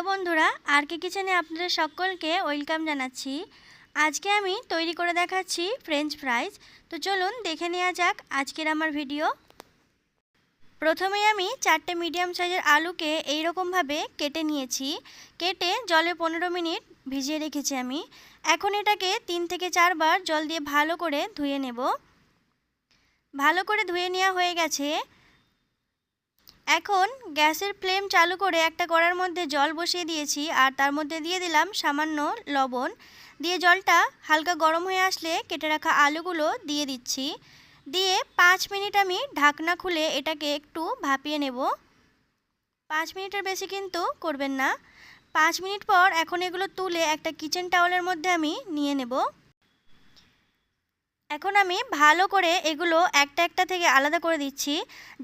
Hello বন্ধুরা, আরকে কিচেনে আপনাদের সকলকে ওয়েলকাম জানাচ্ছি। আজকে আমি তৈরি করে দেখাচ্ছি ফ্রেঞ্চ ফ্রাইজ। তো চলুন দেখে নেওয়া যাক আজকের আমার ভিডিও। প্রথমেই আমি 4টে মিডিয়াম সাইজের আলুকে এই রকমভাবে কেটে নিয়েছি। কেটে জলে 15 মিনিট ভিজিয়ে রেখেছি আমি। এখন এটাকে 3 থেকে 4 বার জল দিয়ে ভালো করে ধুয়ে নেব। ভালো করে ধুয়ে নেওয়া হয়ে গেছে। এখন গ্যাসের ফ্লেম চালু করে একটা কড়ার মধ্যে জল বসিয়ে দিয়েছি আর তার মধ্যে দিয়ে দিলাম সামান্য লবণ। দিয়ে জলটা হালকা গরম হয়ে আসলে কেটে রাখা আলুগুলো দিয়ে দিচ্ছি। দিয়ে 5 মিনিট আমি ঢাকনা খুলে এটাকে একটু ভাপিয়ে নেব। 5 মিনিটের বেশি কিন্তু করবেন না। 5 মিনিট পর এখন এগুলো তুলে একটা কিচেন টাওয়ালের মধ্যে আমি নিয়ে নেব। এখন আমি ভালো করে এগুলো একটা একটা থেকে আলাদা করে দিচ্ছি,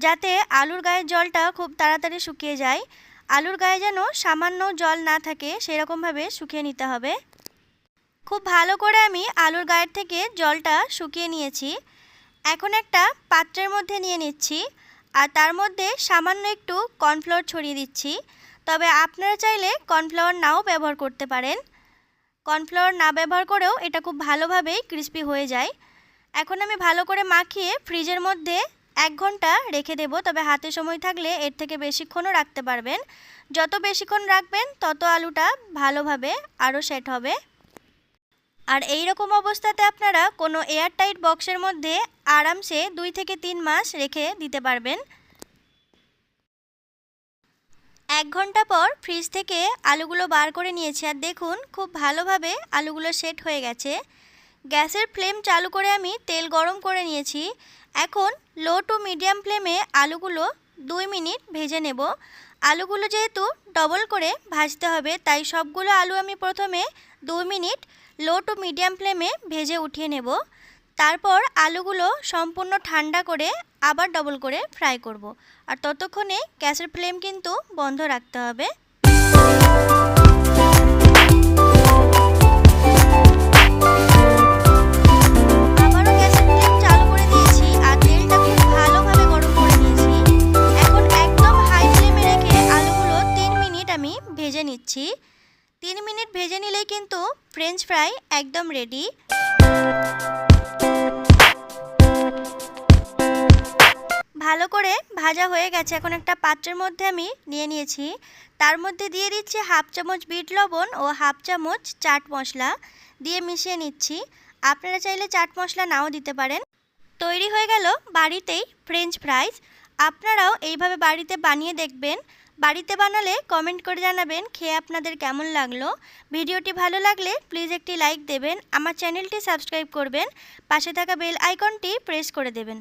যাতে আলুর গায়ের জলটা খুব তাড়াতাড়ি শুকিয়ে যায়। আলুর গায়ে যেন সামান্য জল না থাকে সেরকমভাবে শুকিয়ে নিতে হবে। খুব ভালো করে আমি আলুর গায়ের থেকে জলটা শুকিয়ে নিয়েছি। এখন একটা পাত্রের মধ্যে নিয়ে নিচ্ছি আর তার মধ্যে সামান্য একটু কর্নফ্লাওয়ার ছড়িয়ে দিচ্ছি। তবে আপনারা চাইলে কর্নফ্লাওয়ার নাও ব্যবহার করতে পারেন। কর্নফ্লাওয়ার না ব্যবহার করেও এটা খুব ভালোভাবেই ক্রিস্পি হয়ে যায়। এখন আমি ভালো করে মাখিয়ে ফ্রিজের মধ্যে 1 ঘন্টা রেখে দেব। তবে হাতে সময় থাকলে এর থেকে বেশিক্ষণও রাখতে পারবেন। যত বেশিক্ষণ রাখবেন তত আলুটা ভালোভাবে আরও সেট হবে। আর এই রকম অবস্থাতে আপনারা কোনো এয়ারটাইট বক্সের মধ্যে আরামসে 2 থেকে 3 মাস রেখে দিতে পারবেন। 1 ঘন্টা পর ফ্রিজ থেকে আলুগুলো বার করে নিয়েছি আর দেখুন খুব ভালোভাবে আলুগুলো সেট হয়ে গেছে। গ্যাসের ফ্লেম চালু করে আমি তেল গরম করে নিয়েছি। এখন লো টু মিডিয়াম ফ্লেমে আলুগুলো 2 মিনিট ভেজে নেব। আলুগুলো যেহেতু ডবল করে ভাজতে হবে তাই সবগুলো আলু আমি প্রথমে 2 মিনিট লো টু মিডিয়াম ফ্লেমে ভেজে উঠিয়ে নেব। তারপর আলুগুলো সম্পূর্ণ ঠান্ডা করে আবার ডবল করে ফ্রাই করব। আর ততক্ষণে গ্যাসের ফ্লেম কিন্তু বন্ধ রাখতে হবে। ভেজে নিচ্ছি। 3 মিনিট ভেজে নিলেই কিন্তু ফ্রেঞ্চ ফ্রাই একদম রেডি। ভালো করে ভাজা হয়ে গেছে। এখন একটা পাত্রের মধ্যে আমি নিয়ে নিয়েছি। তার মধ্যে দিয়ে দিচ্ছি 1/2 চামচ বিট লবণ ও 1/2 চামচ চাট মশলা দিয়ে মিশিয়ে নিচ্ছি। আপনারা চাইলে চাট মশলা নাও দিতে পারেন। তৈরি হয়ে গেল বাড়িতেই ফ্রেঞ্চ ফ্রাইজ। আপনারাও এইভাবে বাড়িতে বানিয়ে দেখবেন। বাড়িতে বানালে কমেন্ট করে জানাবেন খেয়ে আপনাদের কেমন লাগলো। ভিডিওটি ভালো লাগলে প্লিজ একটি লাইক দেবেন। আমার চ্যানেলটি সাবস্ক্রাইব করবেন। পাশে থাকা বেল আইকনটি প্রেস করে দেবেন।